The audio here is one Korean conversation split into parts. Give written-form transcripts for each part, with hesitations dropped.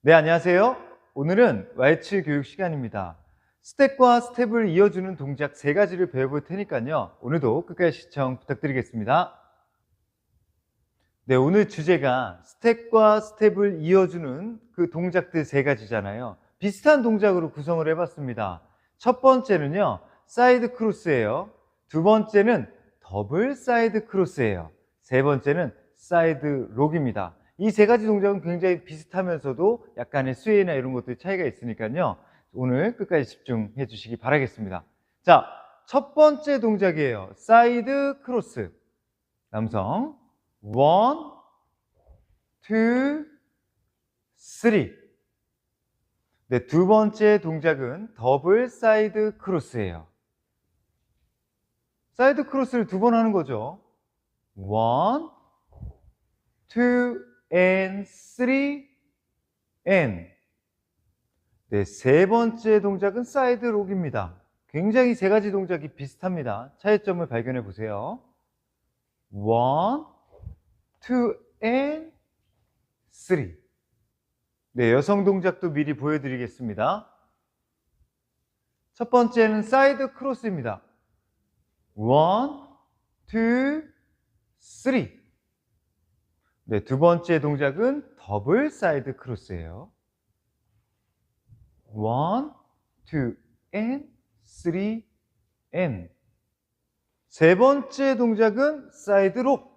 네, 안녕하세요. 오늘은 왈츠 교육 시간입니다. 스텝과 스텝을 이어주는 동작 3가지를 배워볼 테니까요. 오늘도 끝까지 시청 부탁드리겠습니다. 네, 오늘 주제가 스텝과 스텝을 이어주는 그 동작들 3가지잖아요. 비슷한 동작으로 구성을 해봤습니다. 첫 번째는요, 사이드 크로스예요. 두 번째는 더블 사이드 크로스예요. 세 번째는 사이드 록입니다. 이 3가지 동작은 굉장히 비슷하면서도 약간의 수혜나 이런 것들 차이가 있으니까요. 오늘 끝까지 집중해 주시기 바라겠습니다. 자, 첫 번째 동작이에요. 사이드 크로스. 남성. 1, 2, 3. 네, 두 번째 동작은 더블 사이드 크로스예요. 사이드 크로스를 2번 하는 거죠. 1, 2, and 3, and. 네, 세 번째 동작은 사이드 록입니다. 굉장히 3가지 동작이 비슷합니다. 차이점을 발견해 보세요. 1, 2, and 3. 네, 여성 동작도 미리 보여드리겠습니다. 첫 번째는 사이드 크로스입니다. 1, 2, 3. 네, 두 번째 동작은 더블 사이드 크로스예요. 1, 2, and 3, and. 세 번째 동작은 사이드 록.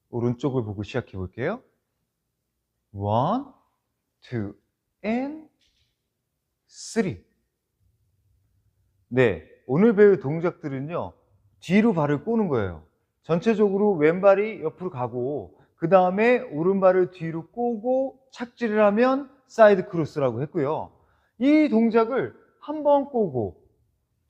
오른쪽을 보고 시작해 볼게요. 1, 2, and 3. 네, 오늘 배울 동작들은요, 뒤로 발을 꼬는 거예요. 전체적으로 왼발이 옆으로 가고 그 다음에 오른발을 뒤로 꼬고 착지를 하면 사이드 크로스라고 했고요. 이 동작을 한 번 꼬고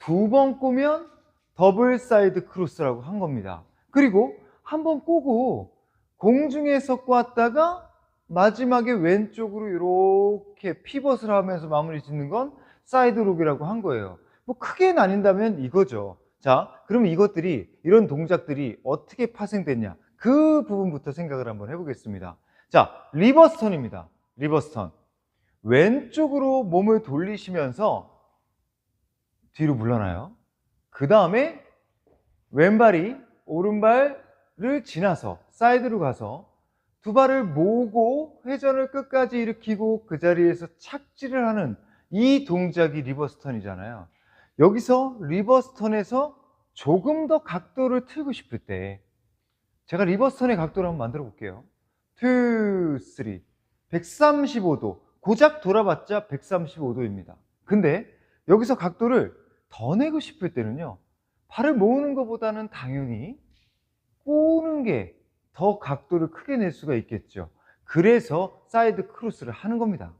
2번 꼬면 더블 사이드 크로스라고 한 겁니다. 그리고 한 번 꼬고 공중에서 꼬았다가 마지막에 왼쪽으로 이렇게 피벗을 하면서 마무리 짓는 건 사이드 록이라고 한 거예요. 뭐 크게 나뉜다면 이거죠. 자, 그러면 이런 동작들이 어떻게 파생됐냐? 그 부분부터 생각을 한번 해보겠습니다. 자, 리버스 턴입니다. 리버스 턴. 왼쪽으로 몸을 돌리시면서 뒤로 물러나요. 그 다음에 왼발이 오른발을 지나서 사이드로 가서 두 발을 모으고 회전을 끝까지 일으키고 그 자리에서 착지를 하는 이 동작이 리버스 턴이잖아요. 여기서 리버스 턴에서 조금 더 각도를 틀고 싶을 때 제가 리버스 턴의 각도를 한번 만들어 볼게요. 2, 3. 135도. 고작 돌아봤자 135도입니다. 근데 여기서 각도를 더 내고 싶을 때는요, 발을 모으는 것보다는 당연히 꼬는 게 더 각도를 크게 낼 수가 있겠죠. 그래서 사이드 크로스를 하는 겁니다.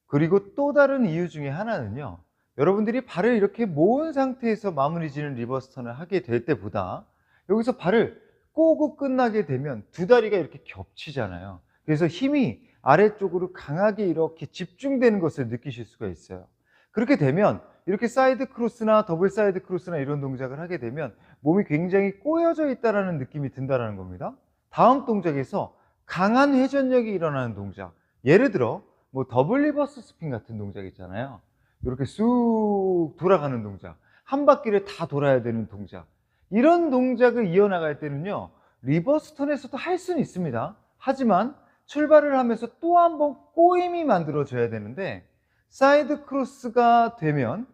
그리고 또 다른 이유 중에 하나는요, 여러분들이 발을 이렇게 모은 상태에서 마무리 지는 리버스 턴을 하게 될 때보다 여기서 발을 꼬고 끝나게 되면 두 다리가 이렇게 겹치잖아요. 그래서 힘이 아래쪽으로 강하게 이렇게 집중되는 것을 느끼실 수가 있어요. 그렇게 되면 이렇게 사이드 크로스나 더블 사이드 크로스나 이런 동작을 하게 되면 몸이 굉장히 꼬여져 있다는 느낌이 든다는 겁니다. 다음 동작에서 강한 회전력이 일어나는 동작, 예를 들어 뭐 더블 리버스 스핀 같은 동작 있잖아요. 이렇게 쑥 돌아가는 동작, 한 바퀴를 다 돌아야 되는 동작, 이런 동작을 이어나갈 때는요, 리버스 턴에서도 할 수는 있습니다. 하지만 출발을 하면서 또 한 번 꼬임이 만들어져야 되는데, 사이드 크로스가 되면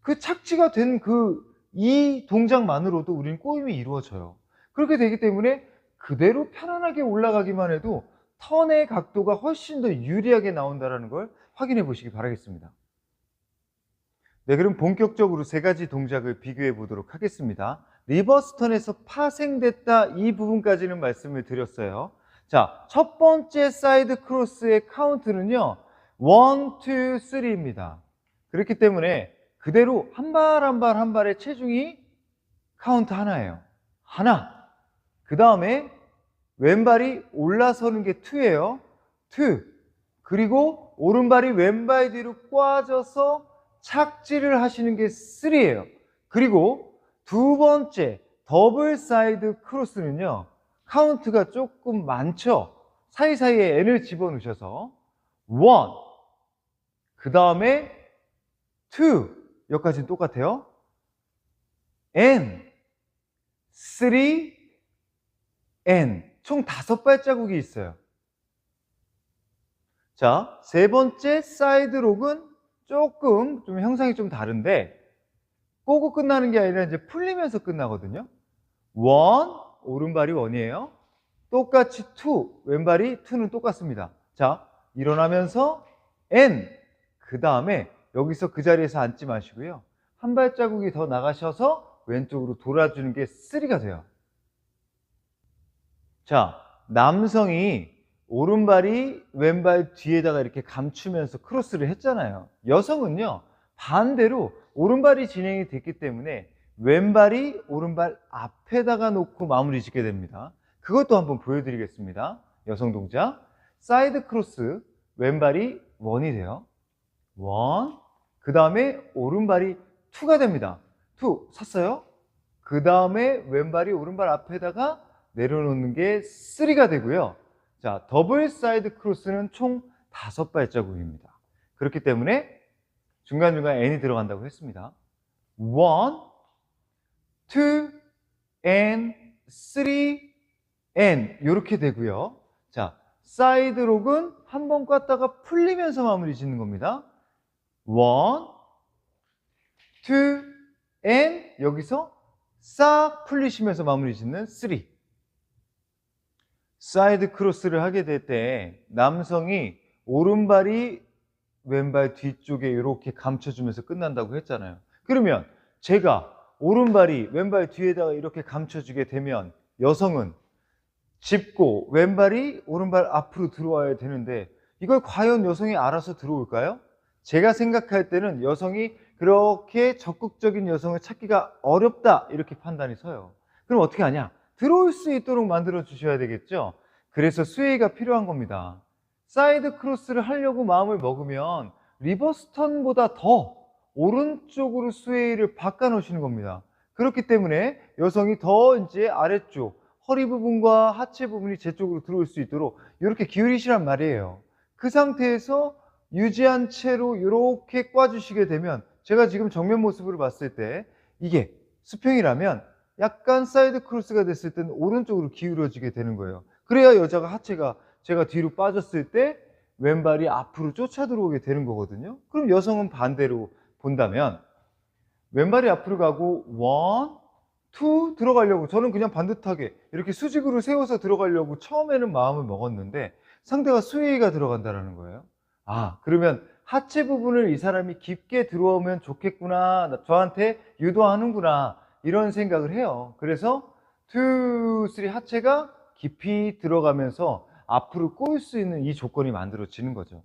그 착지가 된 이 동작만으로도 우리는 꼬임이 이루어져요. 그렇게 되기 때문에 그대로 편안하게 올라가기만 해도 턴의 각도가 훨씬 더 유리하게 나온다는 걸 확인해 보시기 바라겠습니다. 네, 그럼 본격적으로 3가지 동작을 비교해 보도록 하겠습니다. 리버스 턴에서 파생됐다, 이 부분까지는 말씀을 드렸어요. 자, 첫 번째 사이드 크로스의 카운트는요, 1, 2, 3입니다. 그렇기 때문에 그대로 한 발 한 발 한 발의 체중이 카운트 하나예요. 하나. 그 다음에 왼발이 올라서는 게 2예요. 2. 그리고 오른발이 왼발 뒤로 꽈져서 착지를 하시는 게 3예요. 그리고 두 번째 더블 사이드 크로스는요, 카운트가 조금 많죠. 사이사이에 n을 집어넣으셔서 1, 그 다음에 2, 여기까지는 똑같아요. n, 3, n. 총 5발자국이 있어요. 자, 세 번째 사이드 록은 조금 좀 형상이 좀 다른데 꼬고 끝나는 게 아니라 이제 풀리면서 끝나거든요. 1, 오른발이 1이에요. 똑같이 2, 왼발이 2는 똑같습니다. 자, 일어나면서 n, 그 다음에 여기서 그 자리에서 앉지 마시고요. 한 발자국이 더 나가셔서 왼쪽으로 돌아주는 게 3가 돼요. 자, 남성이 오른발이 왼발 뒤에다가 이렇게 감추면서 크로스를 했잖아요. 여성은요, 반대로 오른발이 진행이 됐기 때문에 왼발이 오른발 앞에다가 놓고 마무리 짓게 됩니다. 그것도 한번 보여드리겠습니다. 여성 동작. 사이드 크로스, 왼발이 1이 돼요. 1, 그 다음에 오른발이 2가 됩니다. 2, 섰어요. 그 다음에 왼발이 오른발 앞에다가 내려놓는 게 3가 되고요. 자, 더블 사이드 크로스는 총 5발자국입니다. 그렇기 때문에 중간중간 n이 들어간다고 했습니다. 1, 2, and 3, and 이렇게 되고요. 자, 사이드 록은 한 번 꽂다가 풀리면서 마무리 짓는 겁니다. 1, 2, and 여기서 싹 풀리시면서 마무리 짓는 3. 사이드 크로스를 하게 될 때 남성이 오른발이 왼발 뒤쪽에 이렇게 감춰주면서 끝난다고 했잖아요. 그러면 제가 오른발이 왼발 뒤에다가 이렇게 감춰주게 되면 여성은 짚고 왼발이 오른발 앞으로 들어와야 되는데 이걸 과연 여성이 알아서 들어올까요? 제가 생각할 때는 여성이 그렇게 적극적인 여성을 찾기가 어렵다 이렇게 판단이 서요. 그럼 어떻게 하냐? 들어올 수 있도록 만들어 주셔야 되겠죠. 그래서 스웨이가 필요한 겁니다. 사이드 크로스를 하려고 마음을 먹으면 리버스 턴보다 더 오른쪽으로 스웨이를 바꿔 놓으시는 겁니다. 그렇기 때문에 여성이 더 이제 아래쪽 허리 부분과 하체 부분이 제 쪽으로 들어올 수 있도록 이렇게 기울이시란 말이에요. 그 상태에서 유지한 채로 이렇게 꽈주시게 되면 제가 지금 정면 모습으로 봤을 때 이게 수평이라면 약간 사이드 크로스가 됐을 때는 오른쪽으로 기울어지게 되는 거예요. 그래야 여자가 하체가 제가 뒤로 빠졌을 때 왼발이 앞으로 쫓아 들어오게 되는 거거든요. 그럼 여성은 반대로 본다면 왼발이 앞으로 가고 1, 2 들어가려고 저는 그냥 반듯하게 이렇게 수직으로 세워서 들어가려고 처음에는 마음을 먹었는데 상대가 스웨이가 들어간다는 거예요. 아, 그러면 하체 부분을 이 사람이 깊게 들어오면 좋겠구나, 저한테 유도하는구나 이런 생각을 해요. 그래서 2, 3 하체가 깊이 들어가면서 앞으로 꼬일 수 있는 이 조건이 만들어지는 거죠.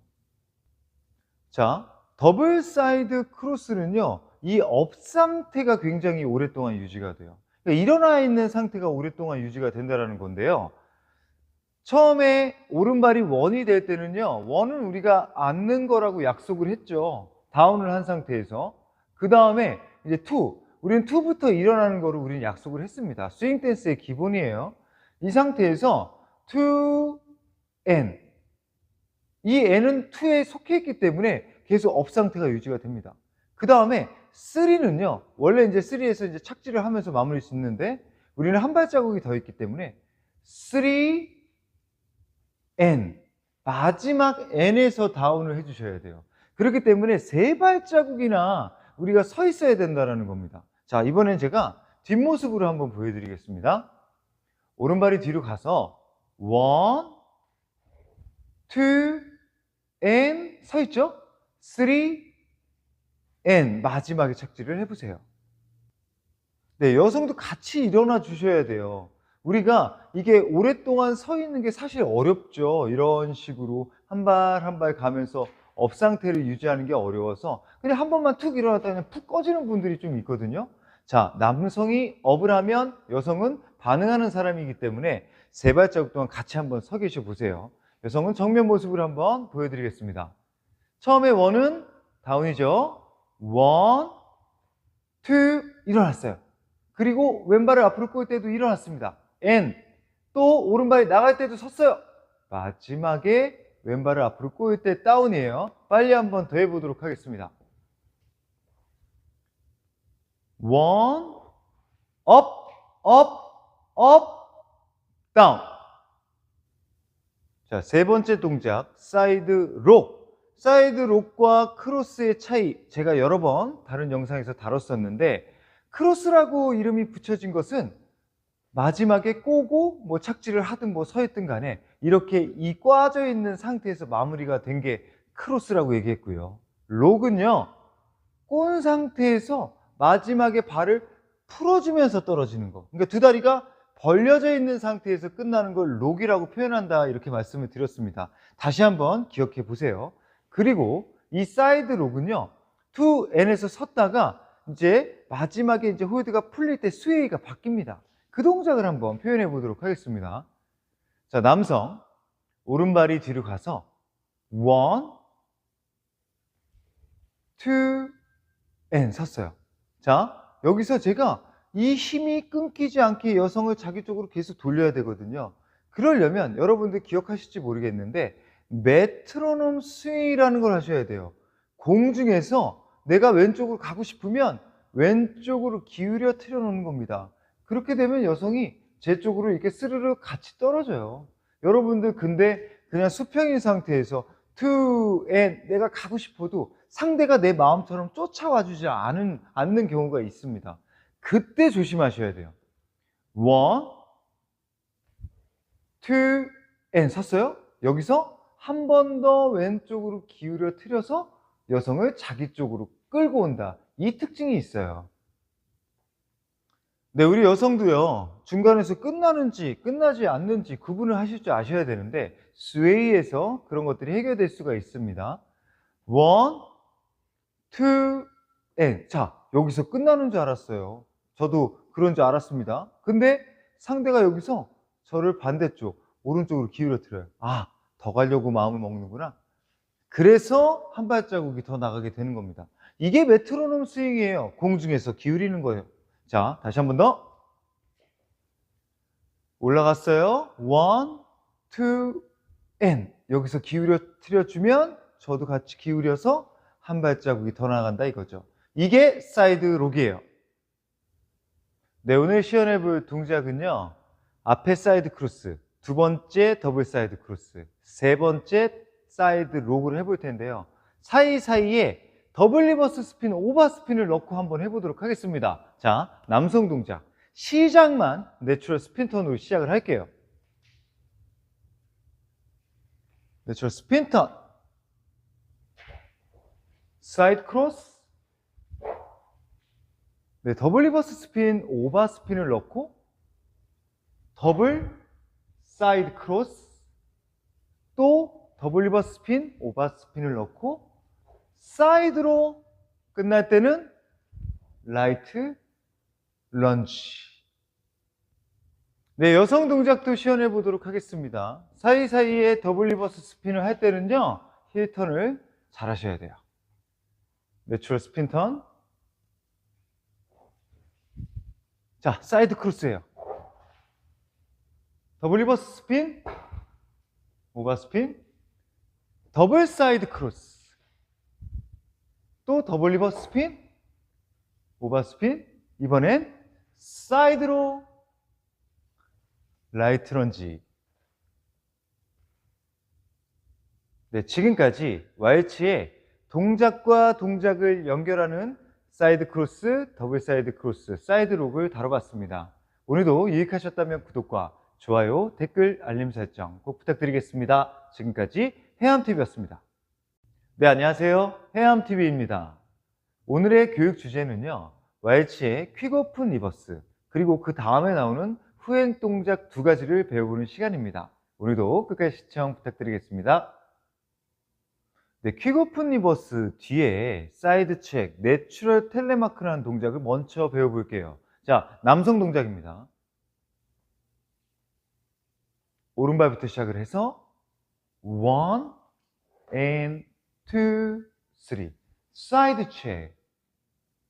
자, 더블 사이드 크로스는요, 이 업 상태가 굉장히 오랫동안 유지가 돼요. 그러니까 일어나 있는 상태가 오랫동안 유지가 된다는 건데요. 처음에 오른발이 1이 될 때는요, 1은 우리가 앉는 거라고 약속을 했죠. 다운을 한 상태에서. 그 다음에 이제 2, 우리는 2부터 일어나는 거를 우리는 약속을 했습니다. 스윙 댄스의 기본이에요. 이 상태에서 2, N. 이 N은 2에 속해 있기 때문에 계속 업 상태가 유지가 됩니다. 그 다음에 3는요, 원래 이제 3에서 이제 착지를 하면서 마무리 짓는데 우리는 한 발자국이 더 있기 때문에 3, N. 마지막 N에서 다운을 해주셔야 돼요. 그렇기 때문에 세 발자국이나 우리가 서 있어야 된다는 겁니다. 자, 이번엔 제가 뒷모습으로 한번 보여드리겠습니다. 오른발이 뒤로 가서 1, 2, and 서 있죠? 3, and 마지막에 착지를 해보세요. 네, 여성도 같이 일어나 주셔야 돼요. 우리가 이게 오랫동안 서 있는 게 사실 어렵죠. 이런 식으로 한 발 한 발 가면서 업 상태를 유지하는 게 어려워서 그냥 한 번만 툭 일어났다 그냥 푹 꺼지는 분들이 좀 있거든요. 자, 남성이 업을 하면 여성은 반응하는 사람이기 때문에 세 발자국 동안 같이 한번 서 계셔 보세요. 여성은 정면 모습을 한번 보여드리겠습니다. 처음에 1은 다운이죠. 1, 2 일어났어요. 그리고 왼발을 앞으로 꼬일 때도 일어났습니다. N 또 오른발이 나갈 때도 섰어요. 마지막에 왼발을 앞으로 꼬일 때 다운이에요. 빨리 한번 더 해보도록 하겠습니다. 원, 업, 업, 업, 다운. 자, 세 번째 동작, 사이드 록. 사이드 록과 크로스의 차이, 제가 여러 번 다른 영상에서 다뤘었는데, 크로스라고 이름이 붙여진 것은 마지막에 꼬고 뭐 착지를 하든 뭐 서 있든 간에 이렇게 이 꽈져 있는 상태에서 마무리가 된 게 크로스라고 얘기했고요. 록은요, 꼰 상태에서 마지막에 발을 풀어주면서 떨어지는 거. 그러니까 두 다리가 벌려져 있는 상태에서 끝나는 걸 록이라고 표현한다, 이렇게 말씀을 드렸습니다. 다시 한번 기억해 보세요. 그리고 이 사이드 록은요, 투 N에서 섰다가 이제 마지막에 이제 홀드가 풀릴 때 스웨이가 바뀝니다. 그 동작을 한번 표현해 보도록 하겠습니다. 자, 남성 오른발이 뒤로 가서 원, 투, 앤 섰어요. 자, 여기서 제가 이 힘이 끊기지 않게 여성을 자기 쪽으로 계속 돌려야 되거든요. 그러려면 여러분들 기억하실지 모르겠는데 메트로놈 스윙이라는 걸 하셔야 돼요. 공중에서 내가 왼쪽으로 가고 싶으면 왼쪽으로 기울여 틀어 놓는 겁니다. 그렇게 되면 여성이 제 쪽으로 이렇게 스르르 같이 떨어져요. 여러분들 근데 그냥 수평인 상태에서 to and 내가 가고 싶어도 상대가 내 마음처럼 쫓아와 주지 않는 경우가 있습니다. 그때 조심하셔야 돼요. one, two, and 섰어요. 여기서 한 번 더 왼쪽으로 기울여 틀어서 여성을 자기 쪽으로 끌고 온다. 이 특징이 있어요. 네, 우리 여성도요, 중간에서 끝나는지 끝나지 않는지 구분을 하실 줄 아셔야 되는데 스웨이에서 그런 것들이 해결될 수가 있습니다. one, two, and. 자, 여기서 끝나는 줄 알았어요. 저도 그런 줄 알았습니다. 근데 상대가 여기서 저를 반대쪽 오른쪽으로 기울여 틀어요. 아, 더 가려고 마음을 먹는구나. 그래서 한 발자국이 더 나가게 되는 겁니다. 이게 메트로놈 스윙이에요. 공중에서 기울이는 거예요. 자, 다시 한 번 더. 올라갔어요. one, two, and. 여기서 기울여 틀어주면 저도 같이 기울여서 한 발자국이 더 나간다 이거죠. 이게 사이드 록이에요. 네, 오늘 시연해 볼 동작은요, 앞에 사이드 크로스, 두 번째 더블 사이드 크로스, 세 번째 사이드 록을 해볼 텐데요, 사이사이에 더블 리버스 스핀, 오버 스핀을 넣고 한번 해보도록 하겠습니다. 자, 남성 동작 시작만 내추럴 스핀 턴으로 시작을 할게요. 내추럴 스핀 턴, 사이드 크로스, 네, 더블 리버스 스핀, 오버 스핀을 넣고 더블 사이드 크로스, 또 더블 리버스 스핀, 오버 스핀을 넣고 사이드로 끝날 때는 라이트 런지. 네, 여성 동작도 시연해 보도록 하겠습니다. 사이사이에 더블 리버스 스핀을 할 때는요, 힐 턴을 잘 하셔야 돼요. 내추럴 스핀 턴. 자, 사이드 크로스예요. 더블 리버스 스핀, 오버 스핀, 더블 사이드 크로스, 또 더블 리버스 스핀, 오버 스핀, 이번엔 사이드로 라이트 런지. 네, 지금까지 왈츠의 동작과 동작을 연결하는 사이드 크로스, 더블 사이드 크로스, 사이드 록을 다뤄봤습니다. 오늘도 유익하셨다면 구독과 좋아요, 댓글, 알림 설정 꼭 부탁드리겠습니다. 지금까지 해암TV였습니다. 네, 안녕하세요. 해암TV입니다. 오늘의 교육 주제는요, 왈츠의 퀵오픈 리버스, 그리고 그 다음에 나오는 후행 동작 두 가지를 배워보는 시간입니다. 오늘도 끝까지 시청 부탁드리겠습니다. 네, 퀵오픈 리버스 뒤에 사이드 체크, 내추럴 텔레마크라는 동작을 먼저 배워볼게요. 자, 남성 동작입니다. 오른발부터 시작을 해서 1 and 2, 3 사이드 체크,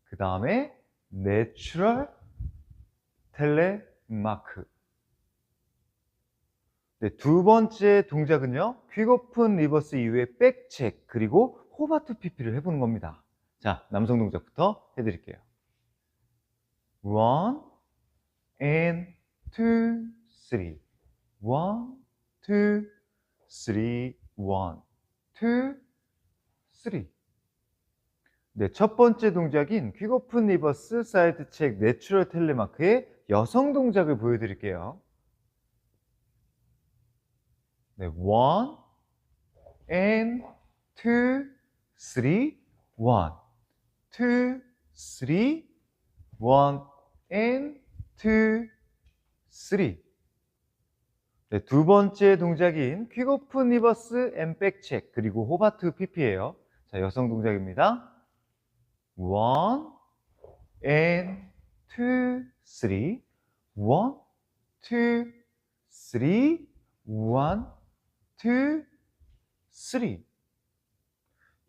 그 다음에 내추럴 텔레마크. 네, 두 번째 동작은요. 퀵 오픈 리버스 이후에 백체크 그리고 호바투 PP를 해보는 겁니다. 자, 남성 동작부터 해드릴게요. 1 and 2, 3 1, 2, 3 1, 2, 3 네, 첫 번째 동작인 퀵 오픈 리버스 사이드 체크 내추럴 텔레마크의 여성 동작을 보여드릴게요. 네, 1 and 2, 3 1, 2, 3 1 and 2, 3 네, 두 번째 동작인 퀵 오픈 리버스 앤 백체크 그리고 호바투 PP예요. 자, 여성 동작입니다. 1 and 2, 3 1, 2, 3 1, 2, 3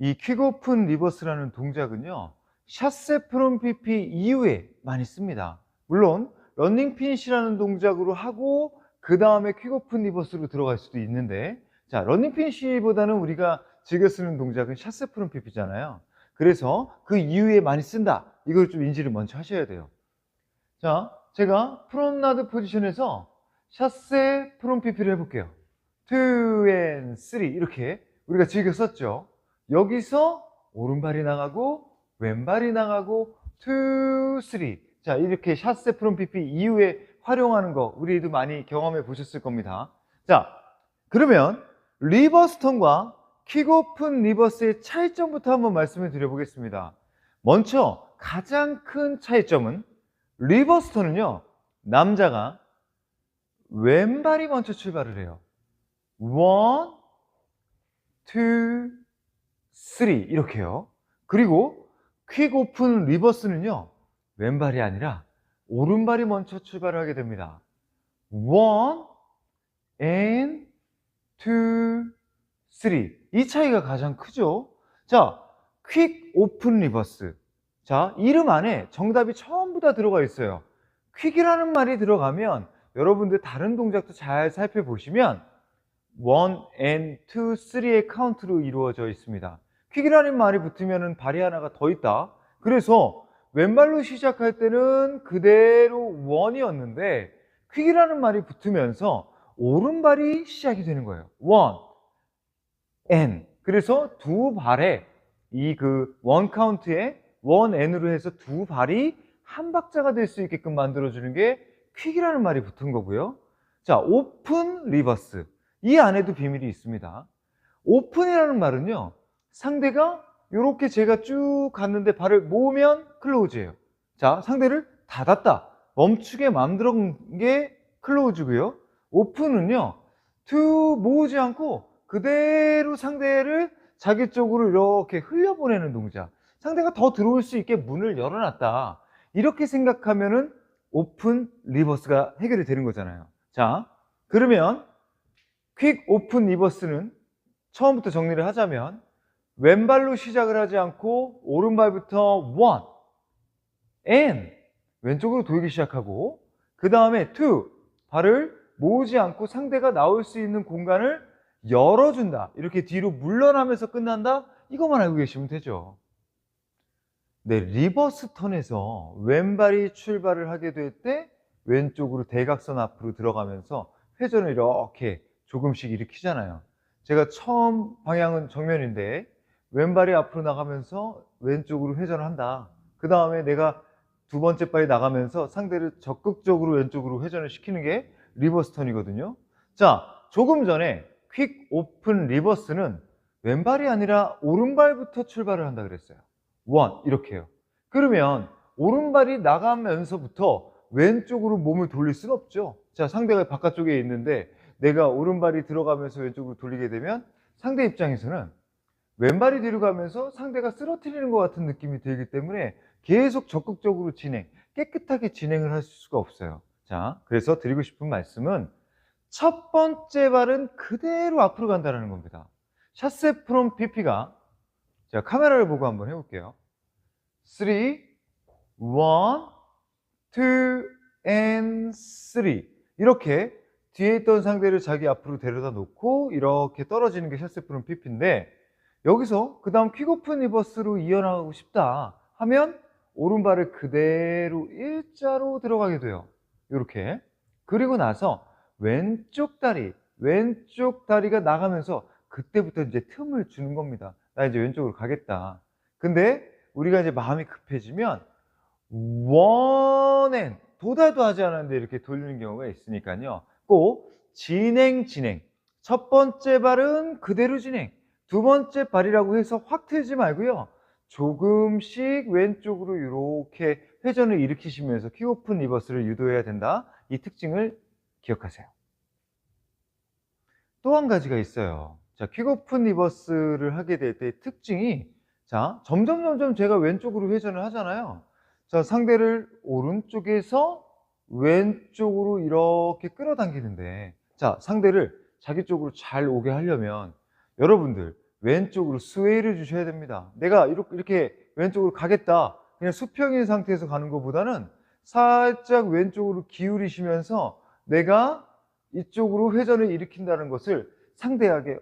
이 퀵 오픈 리버스라는 동작은요. 샷세 프롬 PP 이후에 많이 씁니다. 물론 런닝 피니시라는 동작으로 하고 그 다음에 퀵 오픈 리버스로 들어갈 수도 있는데, 자, 런닝 피니시보다는 우리가 즐겨 쓰는 동작은 샷세 프롬 PP잖아요. 그래서 그 이후에 많이 쓴다. 이걸 좀 인지를 먼저 하셔야 돼요. 자, 제가 프롬나드 포지션에서 샷세 프롬 PP를 해볼게요. 2 and 3 이렇게 우리가 즐겨 썼죠. 여기서 오른발이 나가고 왼발이 나가고 2, 3 자, 이렇게 샷세 프롬 PP 이후에 활용하는 거 우리도 많이 경험해 보셨을 겁니다. 자, 그러면 리버스 턴과 퀵 오픈 리버스의 차이점부터 한번 말씀을 드려보겠습니다. 먼저 가장 큰 차이점은 리버스 턴은요, 남자가 왼발이 먼저 출발을 해요. 1, 2, 3 이렇게요. 그리고 퀵 오픈 리버스는요, 왼발이 아니라 오른발이 먼저 출발을 하게 됩니다. 1 and 2, 3 이 차이가 가장 크죠. 자, 퀵 오픈 리버스. 자, 이름 안에 정답이 전부 다 들어가 있어요. 퀵이라는 말이 들어가면 여러분들 다른 동작도 잘 살펴보시면 1 and 2, 3의 카운트로 이루어져 있습니다. 퀵이라는 말이 붙으면 발이 하나가 더 있다. 그래서 왼발로 시작할 때는 그대로 1이었는데 퀵이라는 말이 붙으면서 오른발이 시작이 되는 거예요. 1 and 그래서 두 발에 이 원 카운트에 1 and로 해서 두 발이 한 박자가 될 수 있게끔 만들어주는 게 퀵이라는 말이 붙은 거고요. 자, 오픈 리버스. 이 안에도 비밀이 있습니다. 오픈이라는 말은요, 상대가 이렇게 제가 쭉 갔는데 발을 모으면 클로즈예요. 자, 상대를 닫았다, 멈추게 만들어준 게 클로즈고요. 오픈은요, 모으지 않고 그대로 상대를 자기 쪽으로 이렇게 흘려보내는 동작. 상대가 더 들어올 수 있게 문을 열어놨다. 이렇게 생각하면은 오픈 리버스가 해결이 되는 거잖아요. 자, 그러면 퀵 오픈 리버스는 처음부터 정리를 하자면 왼발로 시작을 하지 않고 오른발부터 1 and 왼쪽으로 돌기 시작하고 그 다음에 2 발을 모으지 않고 상대가 나올 수 있는 공간을 열어준다. 이렇게 뒤로 물러나면서 끝난다. 이것만 알고 계시면 되죠. 네, 리버스 턴에서 왼발이 출발을 하게 될 때 왼쪽으로 대각선 앞으로 들어가면서 회전을 이렇게 조금씩 일으키잖아요. 제가 처음 방향은 정면인데 왼발이 앞으로 나가면서 왼쪽으로 회전을 한다. 그 다음에 내가 두 번째 발이 나가면서 상대를 적극적으로 왼쪽으로 회전을 시키는 게 리버스 턴이거든요. 자, 조금 전에 퀵 오픈 리버스는 왼발이 아니라 오른발부터 출발을 한다 그랬어요. 1 이렇게요. 그러면 오른발이 나가면서부터 왼쪽으로 몸을 돌릴 수는 없죠. 자, 상대가 바깥쪽에 있는데 내가 오른발이 들어가면서 왼쪽으로 돌리게 되면 상대 입장에서는 왼발이 뒤로 가면서 상대가 쓰러뜨리는 것 같은 느낌이 들기 때문에 계속 적극적으로 깨끗하게 진행을 할 수가 없어요. 자, 그래서 드리고 싶은 말씀은 첫 번째 발은 그대로 앞으로 간다는 겁니다. 샷세 프롬 PP가 제가 카메라를 보고 한번 해볼게요. 3, 1, 2 and 3 이렇게 뒤에 있던 상대를 자기 앞으로 데려다 놓고 이렇게 떨어지는 게 샷스 프롬 PP인데, 여기서 그 다음 퀵오픈 리버스로 이어나가고 싶다 하면 오른발을 그대로 일자로 들어가게 돼요. 이렇게. 그리고 나서 왼쪽 다리가 나가면서 그때부터 이제 틈을 주는 겁니다. 나 이제 왼쪽으로 가겠다. 근데 우리가 이제 마음이 급해지면 원앤 도달도 하지 않았는데 이렇게 돌리는 경우가 있으니까요. 꼭 진행. 첫 번째 발은 그대로 진행. 두 번째 발이라고 해서 확 틀지 말고요. 조금씩 왼쪽으로 이렇게 회전을 일으키시면서 킥오픈 리버스를 유도해야 된다. 이 특징을 기억하세요. 또 한 가지가 있어요. 자, 킥오픈 리버스를 하게 될 때 특징이, 자, 점점 제가 왼쪽으로 회전을 하잖아요. 자, 상대를 오른쪽에서 왼쪽으로 이렇게 끌어당기는데, 자, 상대를 자기 쪽으로 잘 오게 하려면 여러분들 왼쪽으로 스웨이를 주셔야 됩니다. 내가 이렇게 왼쪽으로 가겠다, 그냥 수평인 상태에서 가는 것보다는 살짝 왼쪽으로 기울이시면서 내가 이쪽으로 회전을 일으킨다는 것을 상대에게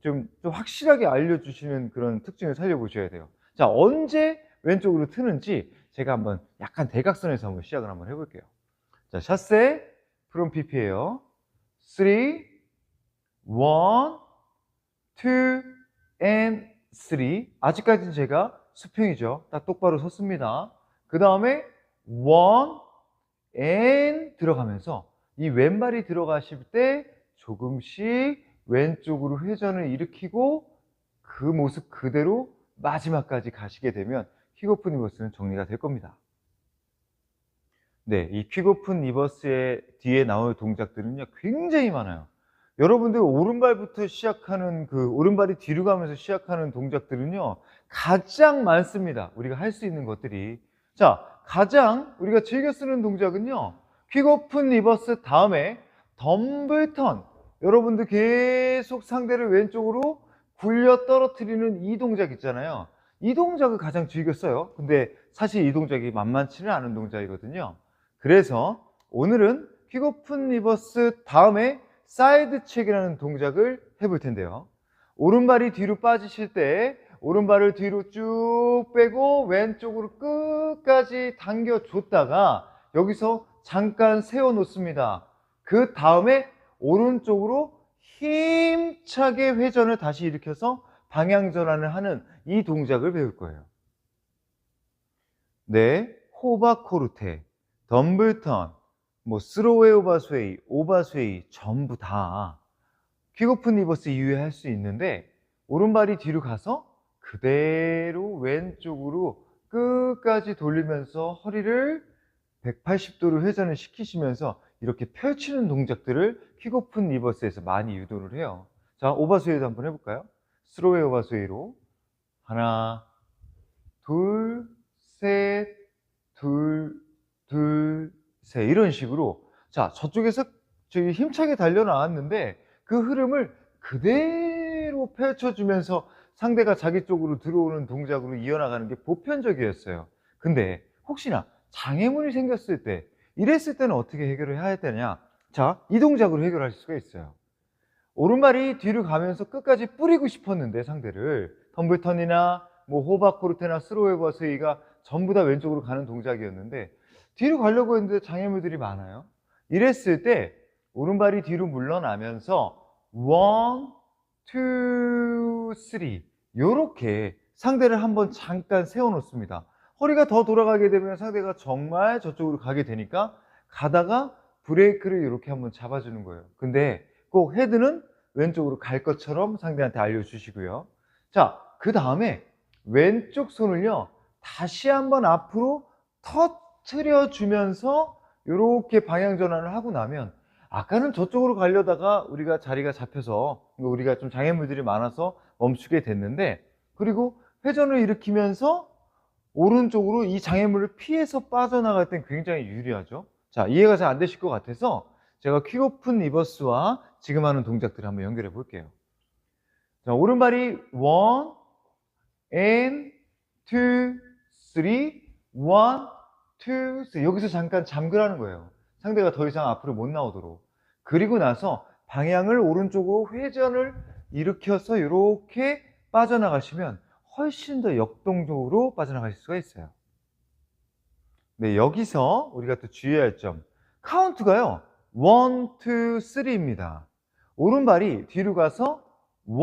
좀 확실하게 알려주시는 그런 특징을 살려보셔야 돼요. 자, 언제 왼쪽으로 트는지 제가 한번 약간 대각선에서 한번 시작을 한번 해볼게요. 자, 샷세 프롬 PP예요. 3, 1, 2, and 3. 아직까지는 제가 수평이죠. 딱 똑바로 섰습니다. 그 다음에 1, and 들어가면서 이 왼발이 들어가실 때 조금씩 왼쪽으로 회전을 일으키고 그 모습 그대로 마지막까지 가시게 되면 킥오픈 리버스는 정리가 될 겁니다. 네, 이 킥오픈 리버스의 뒤에 나올 동작들은요, 굉장히 많아요. 여러분들 오른발부터 시작하는 오른발이 뒤로 가면서 시작하는 동작들은요, 가장 많습니다. 우리가 할 수 있는 것들이. 자, 가장 우리가 즐겨 쓰는 동작은요, 킥오픈 리버스 다음에 덤블턴. 여러분들 계속 상대를 왼쪽으로 굴려 떨어뜨리는 이 동작 있잖아요. 이 동작을 가장 즐겨 써요. 근데 사실 이 동작이 만만치는 않은 동작이거든요. 그래서 오늘은 킥오픈 리버스 다음에 사이드 체크라는 동작을 해볼 텐데요. 오른발이 뒤로 빠지실 때 오른발을 뒤로 쭉 빼고 왼쪽으로 끝까지 당겨줬다가 여기서 잠깐 세워 놓습니다. 그 다음에 오른쪽으로 힘차게 회전을 다시 일으켜서 방향 전환을 하는 이 동작을 배울 거예요. 네, 호바코르테, 덤블턴, 스로웨이 오바스웨이 전부 다 킥오픈 리버스 이후에 할 수 있는데, 오른발이 뒤로 가서 그대로 왼쪽으로 끝까지 돌리면서 허리를 180도로 회전을 시키시면서 이렇게 펼치는 동작들을 킥오픈 리버스에서 많이 유도를 해요. 자, 오바스웨이도 한번 해볼까요? 스로웨이 오바스웨이로 하나, 둘, 셋, 둘, 셋, 이런 식으로. 자, 저쪽에서 저기 힘차게 달려 나왔는데 그 흐름을 그대로 펼쳐주면서 상대가 자기 쪽으로 들어오는 동작으로 이어나가는 게 보편적이었어요. 근데 혹시나 장애물이 생겼을 때, 이랬을 때는 어떻게 해결을 해야 되냐? 자, 이 동작으로 해결할 수가 있어요. 오른발이 뒤로 가면서 끝까지 뿌리고 싶었는데 상대를, 덤블턴이나 호바코르테나 스로웨버스웨이가 전부 다 왼쪽으로 가는 동작이었는데 뒤로 가려고 했는데 장애물들이 많아요. 이랬을 때 오른발이 뒤로 물러나면서 1, 2, 3 요렇게 상대를 한번 잠깐 세워 놓습니다. 허리가 더 돌아가게 되면 상대가 정말 저쪽으로 가게 되니까 가다가 브레이크를 이렇게 한번 잡아주는 거예요. 근데 꼭 헤드는 왼쪽으로 갈 것처럼 상대한테 알려주시고요. 자, 그 다음에 왼쪽 손을요 다시 한번 앞으로 터트려 주면서 이렇게 방향 전환을 하고 나면, 아까는 저쪽으로 가려다가 우리가 자리가 잡혀서 우리가 좀 장애물들이 많아서 멈추게 됐는데, 그리고 회전을 일으키면서 오른쪽으로 이 장애물을 피해서 빠져나갈 땐 굉장히 유리하죠. 자, 이해가 잘 안 되실 것 같아서 제가 킥오픈 리버스와 지금 하는 동작들을 한번 연결해 볼게요. 자, 오른발이 1, 2, 3, 1, 2, 3 여기서 잠깐 잠그라는 거예요. 상대가 더 이상 앞으로 못 나오도록. 그리고 나서 방향을 오른쪽으로 회전을 일으켜서 이렇게 빠져나가시면 훨씬 더 역동적으로 빠져나가실 수가 있어요. 네, 여기서 우리가 또 주의해야 할 점. 카운트가요. 1, 2, 3입니다. 오른발이 뒤로 가서 1,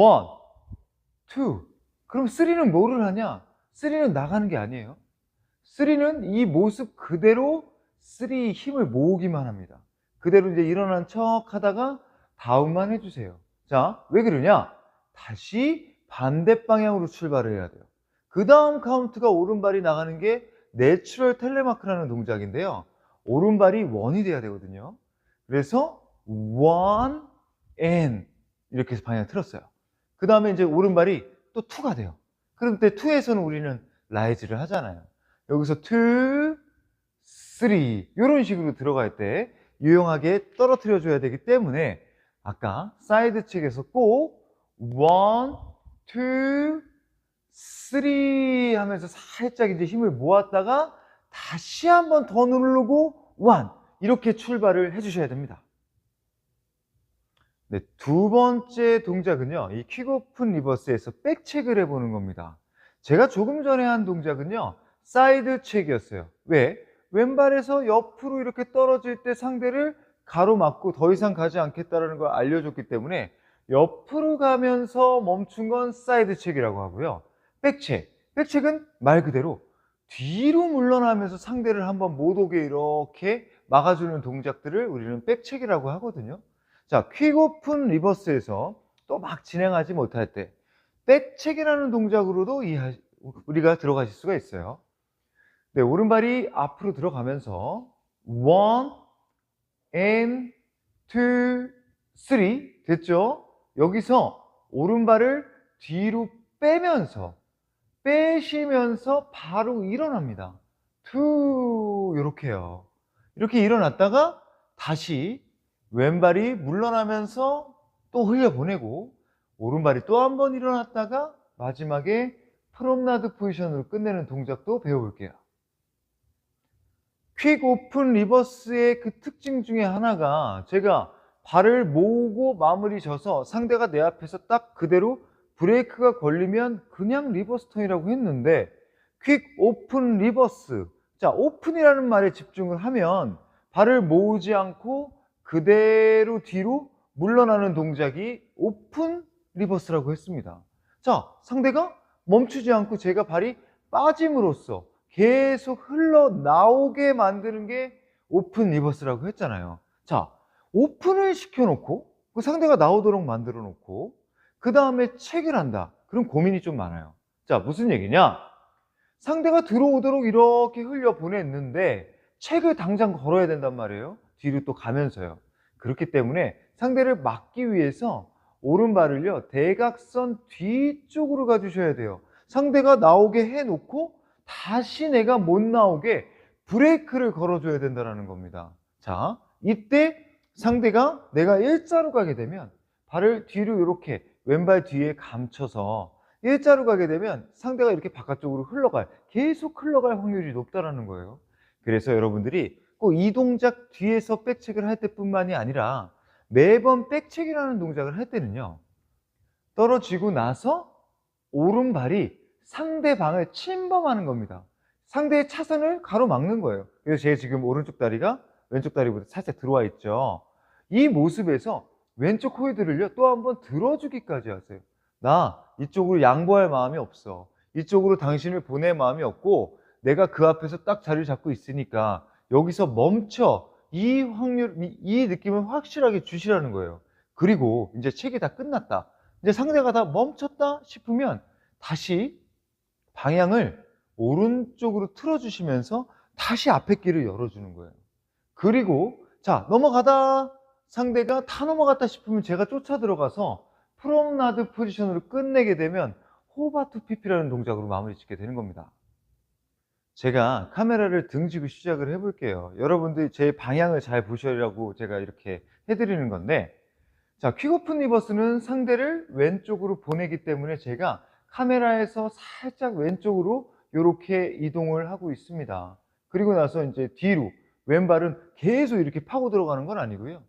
2. 그럼 3는 뭐를 하냐? 3는 나가는 게 아니에요. 3는 이 모습 그대로 3 힘을 모으기만 합니다. 그대로 이제 일어난 척 하다가 다운만 해주세요. 자, 왜 그러냐? 다시 반대 방향으로 출발을 해야 돼요. 그 다음 카운트가 오른발이 나가는 게 내추럴 텔레마크라는 동작인데요. 오른발이 1이 돼야 되거든요. 그래서 1 and 이렇게 해서 방향을 틀었어요. 그 다음에 이제 오른발이 또 2가 돼요. 그럼 그때 2에서는 우리는 라이즈를 하잖아요. 여기서 2, 3 이런 식으로 들어갈 때 유용하게 떨어뜨려 줘야 되기 때문에 아까 사이드 책에서 꼭 1, 2, 3 하면서 살짝 이제 힘을 모았다가 다시 한번 더 누르고 1 이렇게 출발을 해 주셔야 됩니다. 네, 두 번째 동작은요, 이 퀵오픈 리버스에서 백체크를 해보는 겁니다. 제가 조금 전에 한 동작은요, 사이드 체크였어요. 왜? 왼발에서 옆으로 이렇게 떨어질 때 상대를 가로막고 더 이상 가지 않겠다는 걸 알려줬기 때문에 옆으로 가면서 멈춘 건 사이드 체크라고 하고요. 백체크. 백체크는 말 그대로 뒤로 물러나면서 상대를 한번 못 오게 이렇게 막아주는 동작들을 우리는 백체크라고 하거든요. 자, 퀵오픈 리버스에서 또 막 진행하지 못할 때 백체크라는 동작으로도 우리가 들어가실 수가 있어요. 네, 오른발이 앞으로 들어가면서 1 and 2, 3 됐죠? 여기서 오른발을 뒤로 빼시면서 바로 일어납니다. 2 이렇게요. 이렇게 일어났다가 다시 왼발이 물러나면서 또 흘려보내고 오른발이 또 한 번 일어났다가 마지막에 프롬나드 포지션으로 끝내는 동작도 배워볼게요. 퀵 오픈 리버스의 그 특징 중에 하나가 제가 발을 모으고 마무리 져서 상대가 내 앞에서 딱 그대로 브레이크가 걸리면 그냥 리버스 턴이라고 했는데 퀵 오픈 리버스, 자, 오픈이라는 말에 집중을 하면 발을 모으지 않고 그대로 뒤로 물러나는 동작이 오픈 리버스라고 했습니다. 자, 상대가 멈추지 않고 제가 발이 빠짐으로써 계속 흘러나오게 만드는 게 오픈 리버스라고 했잖아요. 자, 오픈을 시켜놓고 그 상대가 나오도록 만들어 놓고 그 다음에 체크를 한다. 그럼 고민이 좀 많아요. 자, 무슨 얘기냐? 상대가 들어오도록 이렇게 흘려보냈는데 체크 당장 걸어야 된단 말이에요. 뒤로 또 가면서요. 그렇기 때문에 상대를 막기 위해서 오른발을요, 대각선 뒤쪽으로 가주셔야 돼요. 상대가 나오게 해놓고 다시 내가 못 나오게 브레이크를 걸어줘야 된다는 겁니다. 자, 이때 상대가 내가 일자로 가게 되면 발을 뒤로 이렇게 왼발 뒤에 감춰서 일자로 가게 되면 상대가 이렇게 바깥쪽으로 계속 흘러갈 확률이 높다는 거예요. 그래서 여러분들이 꼭 이 동작 뒤에서 백체크를 할 때뿐만이 아니라 매번 백체크라는 동작을 할 때는요, 떨어지고 나서 오른발이 상대방을 침범하는 겁니다. 상대의 차선을 가로막는 거예요. 그래서 제 지금 오른쪽 다리가 왼쪽 다리보다 살짝 들어와 있죠. 이 모습에서 왼쪽 호이드를요, 또 한번 들어주기까지 하세요. 나 이쪽으로 양보할 마음이 없어. 이쪽으로 당신을 보낼 마음이 없고 내가 그 앞에서 딱 자리를 잡고 있으니까 여기서 멈춰. 이 느낌을 확실하게 주시라는 거예요. 그리고 이제 책이 다 끝났다. 이제 상대가 다 멈췄다 싶으면 다시 방향을 오른쪽으로 틀어주시면서 다시 앞에 길을 열어주는 거예요. 그리고 자, 넘어가다 상대가 다 넘어갔다 싶으면 제가 쫓아 들어가서 프롬나드 포지션으로 끝내게 되면 호바투 피피라는 동작으로 마무리 짓게 되는 겁니다. 제가 카메라를 등지고 시작을 해볼게요. 여러분들이 제 방향을 잘 보시라고 제가 이렇게 해드리는 건데, 자, 퀵오픈 리버스는 상대를 왼쪽으로 보내기 때문에 제가 카메라에서 살짝 왼쪽으로 이렇게 이동을 하고 있습니다. 그리고 나서 이제 뒤로 왼발은 계속 이렇게 파고 들어가는 건 아니고요.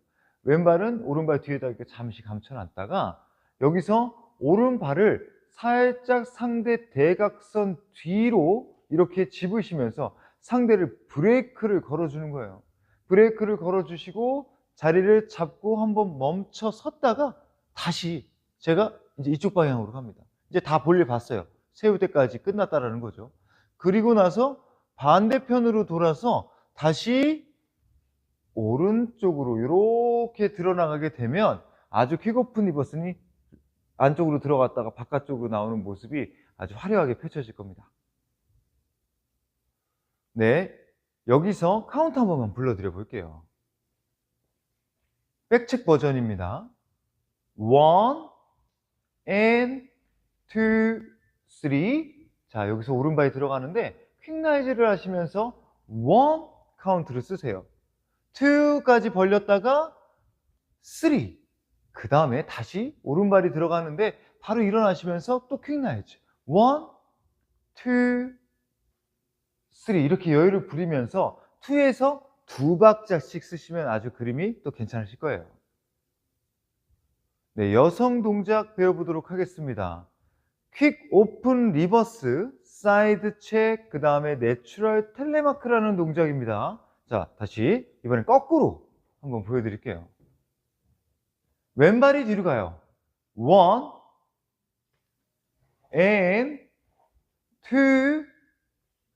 왼발은 오른발 뒤에다 이렇게 잠시 감춰놨다가 여기서 오른발을 살짝 상대 대각선 뒤로 이렇게 집으시면서 상대를 브레이크를 걸어주는 거예요. 브레이크를 걸어주시고 자리를 잡고 한번 멈춰 섰다가 다시 제가 이제 이쪽 방향으로 갑니다. 이제 다 볼일 봤어요. 세울 때까지 끝났다라는 거죠. 그리고 나서 반대편으로 돌아서 다시 오른쪽으로 이렇게 드러나가게 되면 아주 퀵오픈 리버스니 안쪽으로 들어갔다가 바깥쪽으로 나오는 모습이 아주 화려하게 펼쳐질 겁니다. 네, 여기서 카운트 한 번만 불러드려 볼게요. 백책 버전입니다. 1 and 2, 3. 자, 여기서 오른발이 들어가는데 퀵라이즈를 하시면서 1 카운트를 쓰세요. 2까지 벌렸다가 3. 그 다음에 다시 오른발이 들어가는데 바로 일어나시면서 또 퀵라이즈. 1, 2, 3. 이렇게 여유를 부리면서 2에서 2박자씩 쓰시면 아주 그림이 또 괜찮으실 거예요. 네, 여성 동작 배워보도록 하겠습니다. 퀵 오픈 리버스, 사이드 체크, 그 다음에 내추럴 텔레마크라는 동작입니다. 자, 다시 이번엔 거꾸로 한번 보여드릴게요. 왼발이 뒤로 가요. 1 and 2,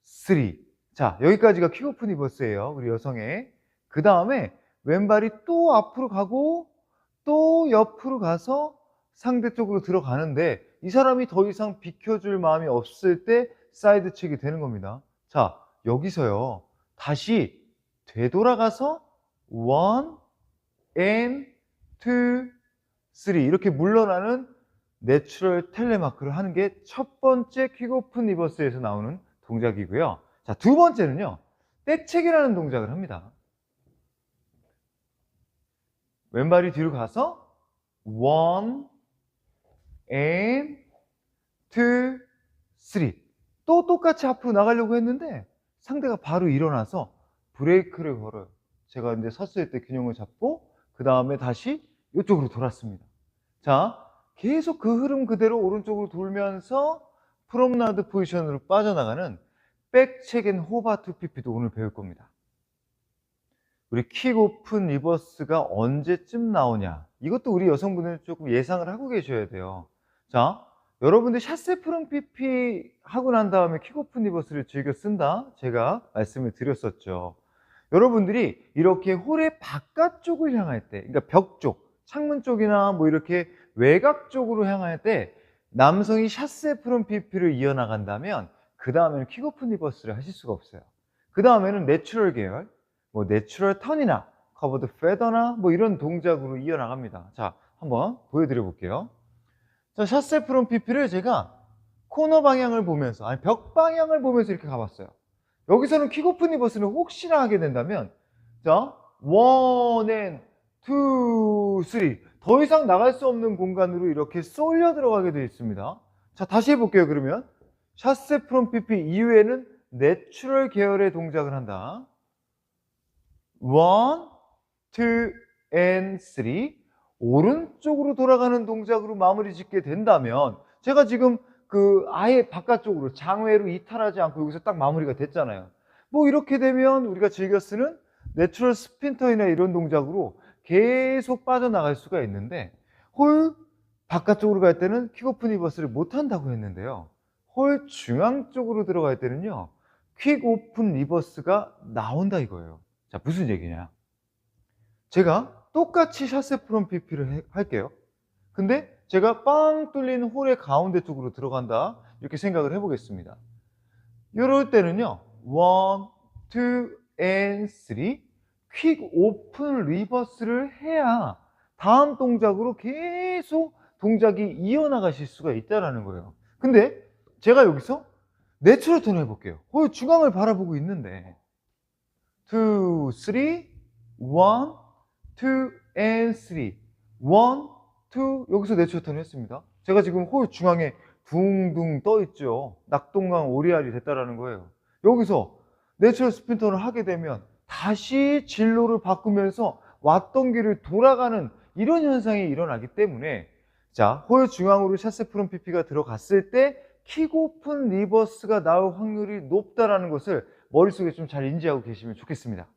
3. 자, 여기까지가 퀵 오픈 리버스예요. 우리 여성의. 그 다음에 왼발이 또 앞으로 가고 또 옆으로 가서 상대 쪽으로 들어가는데 이 사람이 더 이상 비켜줄 마음이 없을 때 사이드 체크가 되는 겁니다. 자, 여기서요. 다시 되돌아가서 1 and 2, 3 이렇게 물러나는 내추럴 텔레마크를 하는 게 첫 번째 퀵 오픈 리버스에서 나오는 동작이고요. 자, 두 번째는요. 백책이라는 동작을 합니다. 왼발이 뒤로 가서 1 and 2, 3. 또 똑같이 앞으로 나가려고 했는데 상대가 바로 일어나서 브레이크를 걸어요. 제가 이제 섰을 때 균형을 잡고 그 다음에 다시 이쪽으로 돌았습니다. 자, 계속 그 흐름 그대로 오른쪽으로 돌면서 프롬나드 포지션으로 빠져나가는 백책 앤 호바 투피피도 오늘 배울 겁니다. 우리 퀵 오픈 리버스가 언제쯤 나오냐, 이것도 우리 여성분들은 조금 예상을 하고 계셔야 돼요. 자, 여러분들 샷세 프롬 PP 하고 난 다음에 퀵 오픈 리버스를 즐겨 쓴다 제가 말씀을 드렸었죠. 여러분들이 이렇게 홀의 바깥쪽을 향할 때, 그러니까 벽 쪽, 창문 쪽이나 뭐 이렇게 외곽 쪽으로 향할 때 남성이 샷세 프롬 PP를 이어나간다면 그 다음에는 퀵 오픈 리버스를 하실 수가 없어요. 그 다음에는 내추럴 계열, 뭐 내추럴 턴이나 커버드 페더나 뭐 이런 동작으로 이어나갑니다. 자, 한번 보여드려 볼게요. 자, 샷세 프롬 PP를 제가 코너 방향을 보면서, 아니 벽 방향을 보면서 이렇게 가봤어요. 여기서는 퀵 오픈 리버스는 혹시나 하게 된다면, 자, 1 and 2, 3. 더 이상 나갈 수 없는 공간으로 이렇게 쏠려 들어가게 되어 있습니다. 자, 다시 해볼게요. 그러면 샷세 프롬 PP 이후에는 내추럴 계열의 동작을 한다. 1, 2 and 3. 오른쪽으로 돌아가는 동작으로 마무리 짓게 된다면, 제가 지금 그 아예 바깥쪽으로 장외로 이탈하지 않고 여기서 딱 마무리가 됐잖아요. 뭐 이렇게 되면 우리가 즐겨 쓰는 내추럴 스핀터이나 이런 동작으로 계속 빠져나갈 수가 있는데, 홀 바깥쪽으로 갈 때는 퀵 오픈 리버스를 못 한다고 했는데요. 홀 중앙 쪽으로 들어갈 때는요, 퀵 오픈 리버스가 나온다 이거예요. 자, 무슨 얘기냐? 제가 똑같이 샷세 프롬 PP를 할게요. 근데 제가 빵 뚫린 홀의 가운데 쪽으로 들어간다 이렇게 생각을 해보겠습니다. 이럴 때는요, 1, 2 and 3 퀵 오픈 리버스를 해야 다음 동작으로 계속 동작이 이어나가실 수가 있다는 거예요. 근데 제가 여기서 내추럴 턴을 해볼게요. 홀 중앙을 바라보고 있는데 2, 3, 1, 2 and 3 1, 2 여기서 내추럴 턴을 했습니다. 제가 지금 홀 중앙에 둥둥 떠 있죠. 낙동강 오리알이 됐다라는 거예요. 여기서 내추럴 스핀 턴을 하게 되면 다시 진로를 바꾸면서 왔던 길을 돌아가는 이런 현상이 일어나기 때문에, 자, 홀 중앙으로 샷세 프롬 PP가 들어갔을 때 킥 오픈 리버스가 나올 확률이 높다라는 것을 머릿속에 좀 잘 인지하고 계시면 좋겠습니다.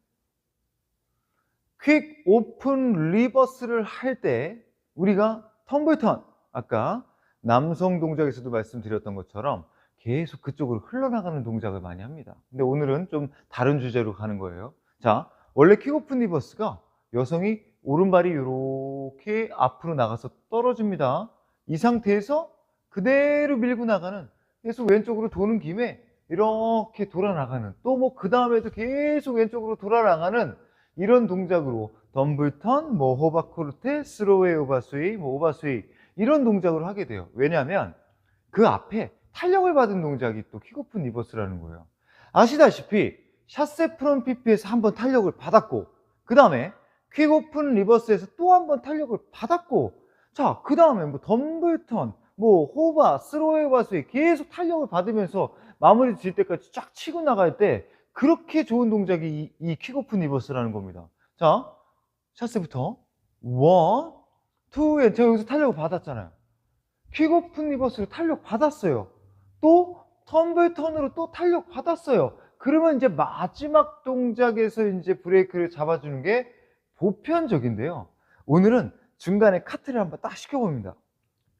퀵 오픈 리버스를 할 때 우리가 텀블턴, 아까 남성 동작에서도 말씀드렸던 것처럼 계속 그쪽으로 흘러나가는 동작을 많이 합니다. 근데 오늘은 좀 다른 주제로 가는 거예요. 자, 원래 킥 오픈 리버스가 여성이 오른발이 이렇게 앞으로 나가서 떨어집니다. 이 상태에서 그대로 밀고 나가는, 계속 왼쪽으로 도는 김에 이렇게 돌아 나가는, 또 뭐 그 다음에도 계속 왼쪽으로 돌아 나가는 이런 동작으로 덤블턴, 뭐 호바코르테, 스로웨이 오바스웨이, 뭐 오바스웨이 이런 동작으로 하게 돼요. 왜냐하면 그 앞에 탄력을 받은 동작이 또 킥오픈 리버스라는 거예요. 아시다시피 샷세 프롬 PP에서 한번 탄력을 받았고, 그 다음에 퀵오픈 리버스에서 또 한번 탄력을 받았고, 자, 그 다음에 뭐 덤블턴, 뭐 호바, 스로웨이 오바스웨이 계속 탄력을 받으면서 마무리 질 때까지 쫙 치고 나갈 때 그렇게 좋은 동작이 이 킥오픈 리버스라는 겁니다. 자, 샷세부터 1, 2, 제가 여기서 탄력을 받았잖아요. 킥오픈 리버스로 탄력 받았어요. 또 텀블턴으로 또 탄력 받았어요. 그러면 이제 마지막 동작에서 이제 브레이크를 잡아주는 게 보편적인데요. 오늘은 중간에 카트를 한번 딱 시켜봅니다.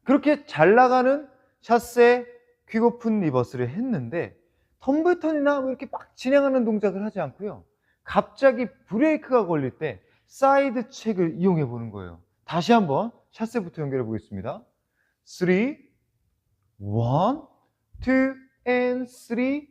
그렇게 잘 나가는 샷세 퀵오픈 리버스를 했는데 텀블턴이나 뭐 이렇게 막 진행하는 동작을 하지 않고요. 갑자기 브레이크가 걸릴 때 사이드 체크를 이용해 보는 거예요. 다시 한번 샷세부터 연결해 보겠습니다. 3, 1, 2, and 3, 1,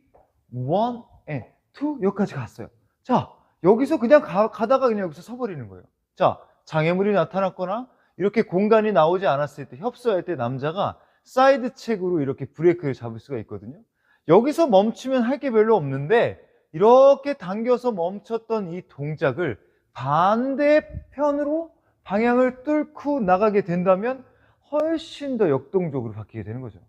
and 2 여기까지 갔어요. 자, 여기서 그냥 가다가 그냥 여기서 서버리는 거예요. 자, 장애물이 나타났거나 이렇게 공간이 나오지 않았을 때, 협소할 때 남자가 사이드 체크로 이렇게 브레이크를 잡을 수가 있거든요. 여기서 멈추면 할 게 별로 없는데 이렇게 당겨서 멈췄던 이 동작을 반대편으로 방향을 뚫고 나가게 된다면 훨씬 더 역동적으로 바뀌게 되는 거죠.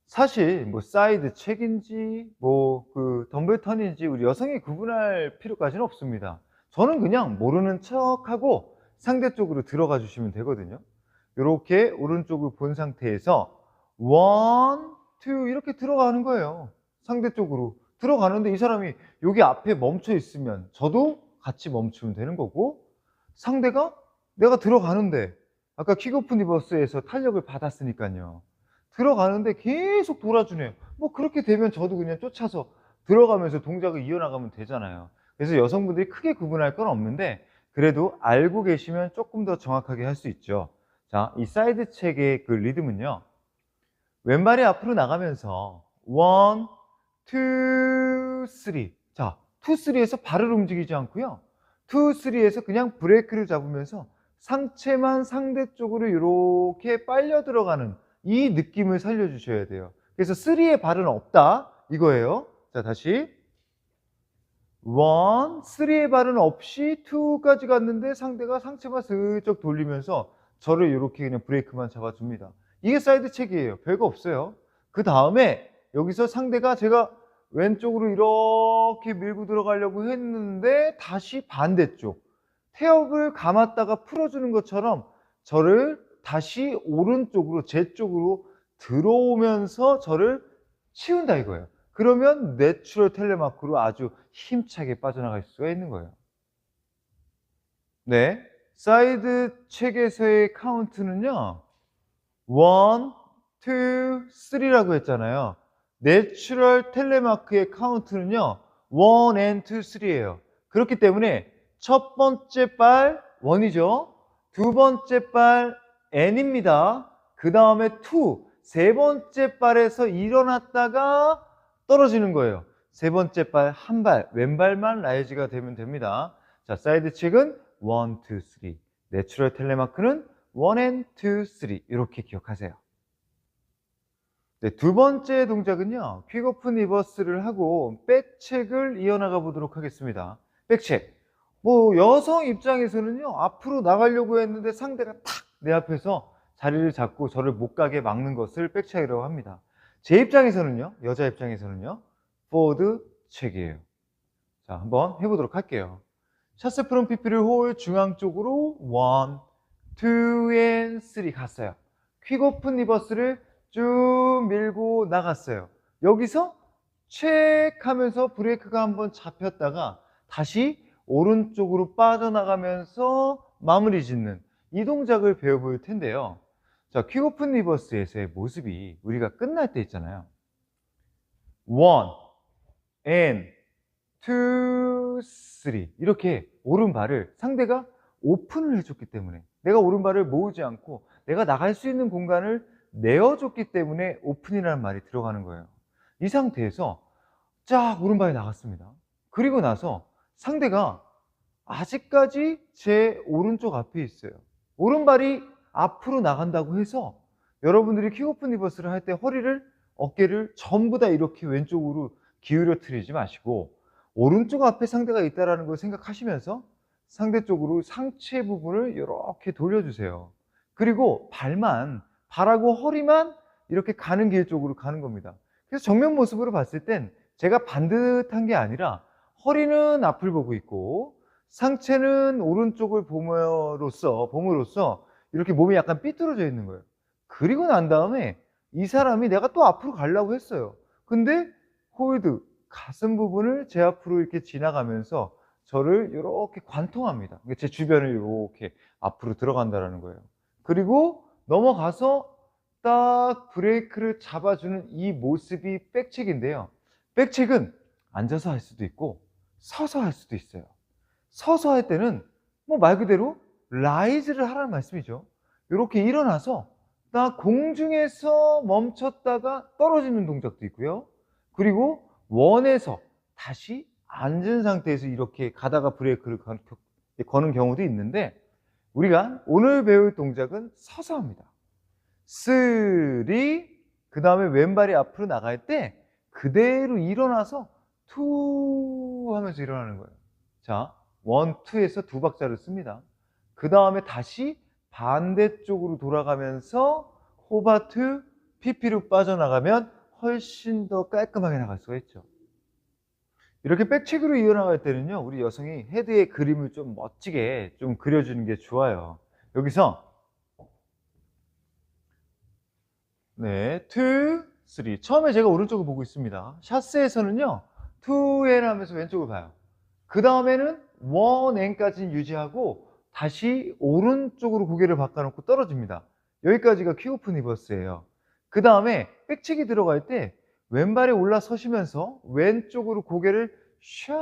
사실 뭐 사이드 체크인지 뭐 그 덤블턴인지 우리 여성이 구분할 필요까지는 없습니다. 저는 그냥 모르는 척하고 상대 쪽으로 들어가 주시면 되거든요. 이렇게 오른쪽을 본 상태에서 1, 2 이렇게 들어가는 거예요. 상대 쪽으로 들어가는데 이 사람이 여기 앞에 멈춰 있으면 저도 같이 멈추면 되는 거고, 상대가 내가 들어가는데 아까 킥오픈 리버스에서 탄력을 받았으니까요. 들어가는데 계속 돌아주네요. 뭐 그렇게 되면 저도 그냥 쫓아서 들어가면서 동작을 이어나가면 되잖아요. 그래서 여성분들이 크게 구분할 건 없는데 그래도 알고 계시면 조금 더 정확하게 할 수 있죠. 자, 이 사이드 체크의 그 리듬은요. 왼발이 앞으로 나가면서 1, 2, 3. 자, 2, 3에서 발을 움직이지 않고요. 2, 3에서 그냥 브레이크를 잡으면서 상체만 상대 쪽으로 이렇게 빨려 들어가는 이 느낌을 살려주셔야 돼요. 그래서 3의 발은 없다 이거예요. 자, 다시 1, 3의 발은 없이 2까지 갔는데 상대가 상체만 슬쩍 돌리면서 저를 이렇게 그냥 브레이크만 잡아줍니다. 이게 사이드 체크예요. 별거 없어요. 그 다음에 여기서 상대가 제가 왼쪽으로 이렇게 밀고 들어가려고 했는데 다시 반대쪽 태엽을 감았다가 풀어주는 것처럼 저를 다시 오른쪽으로 제 쪽으로 들어오면서 저를 치운다 이거예요. 그러면 내추럴 텔레마크로 아주 힘차게 빠져나갈 수가 있는 거예요. 네, 사이드 체크에서의 카운트는요 1, 2, 3라고 했잖아요. 내추럴 텔레마크의 카운트는요 1 and 2, 3예요. 그렇기 때문에 첫 번째 발 1이죠. 두 번째 발 N입니다. 그 다음에 2, 세 번째 발에서 일어났다가 떨어지는 거예요. 세 번째 발 한 발, 왼발만 라이즈가 되면 됩니다. 자, 사이드 체크는 1, 2, 3. 내추럴 텔레마크는 1 and 2, 3 이렇게 기억하세요. 네, 두 번째 동작은요. 퀵오픈 리버스를 하고 백체크를 이어나가 보도록 하겠습니다. 백체크. 뭐 여성 입장에서는요. 앞으로 나가려고 했는데 상대가 탁 내 앞에서 자리를 잡고 저를 못 가게 막는 것을 백체크라고 합니다. 제 입장에서는요. 여자 입장에서는요. 포워드 체크예요. 자, 한번 해보도록 할게요. 샷세 프롬 PP를 홀 중앙 쪽으로 1, 2 and 3 갔어요. 퀵 오픈 리버스를 쭉 밀고 나갔어요. 여기서 책 하면서 브레이크가 한번 잡혔다가 다시 오른쪽으로 빠져나가면서 마무리 짓는 이 동작을 배워볼 텐데요. 자, 퀵 오픈 리버스에서의 모습이 우리가 끝날 때 있잖아요. 1 and 2, 3 이렇게 오른발을 상대가 오픈을 해줬기 때문에, 내가 오른발을 모으지 않고 내가 나갈 수 있는 공간을 내어줬기 때문에 오픈이라는 말이 들어가는 거예요. 이 상태에서 쫙 오른발이 나갔습니다. 그리고 나서 상대가 아직까지 제 오른쪽 앞에 있어요. 오른발이 앞으로 나간다고 해서 여러분들이 킥오픈 리버스를 할 때 허리를, 어깨를 전부 다 이렇게 왼쪽으로 기울여뜨리지 마시고 오른쪽 앞에 상대가 있다는 걸 생각하시면서 상대 쪽으로 상체 부분을 이렇게 돌려주세요. 그리고 발하고 허리만 이렇게 가는 길 쪽으로 가는 겁니다. 그래서 정면 모습으로 봤을 땐 제가 반듯한 게 아니라 허리는 앞을 보고 있고 상체는 오른쪽을 봄으로써 이렇게 몸이 약간 삐뚤어져 있는 거예요. 그리고 난 다음에 이 사람이 내가 또 앞으로 가려고 했어요. 근데 홀드, 가슴 부분을 제 앞으로 이렇게 지나가면서 저를 이렇게 관통합니다. 제 주변을 이렇게 앞으로 들어간다는 거예요. 그리고 넘어가서 딱 브레이크를 잡아주는 이 모습이 백책인데요. 백책은 앉아서 할 수도 있고 서서 할 수도 있어요. 서서 할 때는 뭐 말 그대로 라이즈를 하라는 말씀이죠. 이렇게 일어나서 딱 공중에서 멈췄다가 떨어지는 동작도 있고요. 그리고 원에서 다시 앉은 상태에서 이렇게 가다가 브레이크를 거는 경우도 있는데, 우리가 오늘 배울 동작은 서서 합니다. 3, 그 다음에 왼발이 앞으로 나갈 때 그대로 일어나서 2 하면서 일어나는 거예요. 자, 1, 2에서 두 박자를 씁니다. 그 다음에 다시 반대쪽으로 돌아가면서 호바트, PP로 빠져나가면 훨씬 더 깔끔하게 나갈 수가 있죠. 이렇게 백책으로 이어나갈 때는요, 우리 여성이 헤드의 그림을 좀 멋지게 좀 그려주는 게 좋아요. 여기서 네, 2, 3. 처음에 제가 오른쪽을 보고 있습니다. 샷스에서는요, 2N 하면서 왼쪽을 봐요. 그 다음에는 1N까지는 유지하고 다시 오른쪽으로 고개를 바꿔놓고 떨어집니다. 여기까지가 킥오픈 리버스예요. 그 다음에 백책이 들어갈 때 왼발에 올라서시면서 왼쪽으로 고개를 샤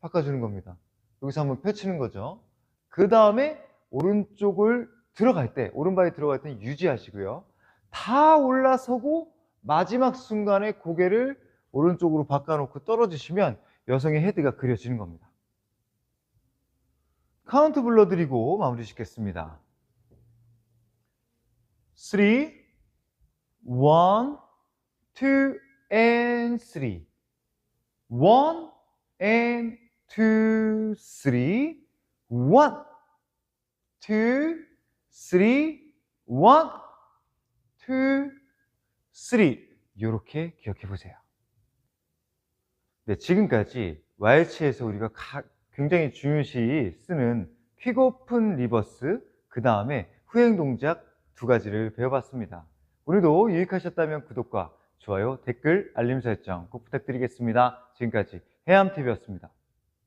바꿔주는 겁니다. 여기서 한번 펼치는 거죠. 그 다음에 오른쪽을 들어갈 때, 오른발이 들어갈 때는 유지하시고요. 다 올라서고 마지막 순간에 고개를 오른쪽으로 바꿔놓고 떨어지시면 여성의 헤드가 그려지는 겁니다. 카운트 불러드리고 마무리 짓겠습니다. 3, 1, 2 and 3. 1 and 2, 3. 1, 2, 3. 1, 2, 3. 이렇게 기억해 보세요. 네, 지금까지 왈츠에서 우리가 굉장히 중요시 쓰는 퀵오픈 리버스, 그 다음에 후행 동작 두 가지를 배워봤습니다. 오늘도 유익하셨다면 구독과 좋아요, 댓글, 알림 설정 꼭 부탁드리겠습니다. 지금까지 해암TV였습니다.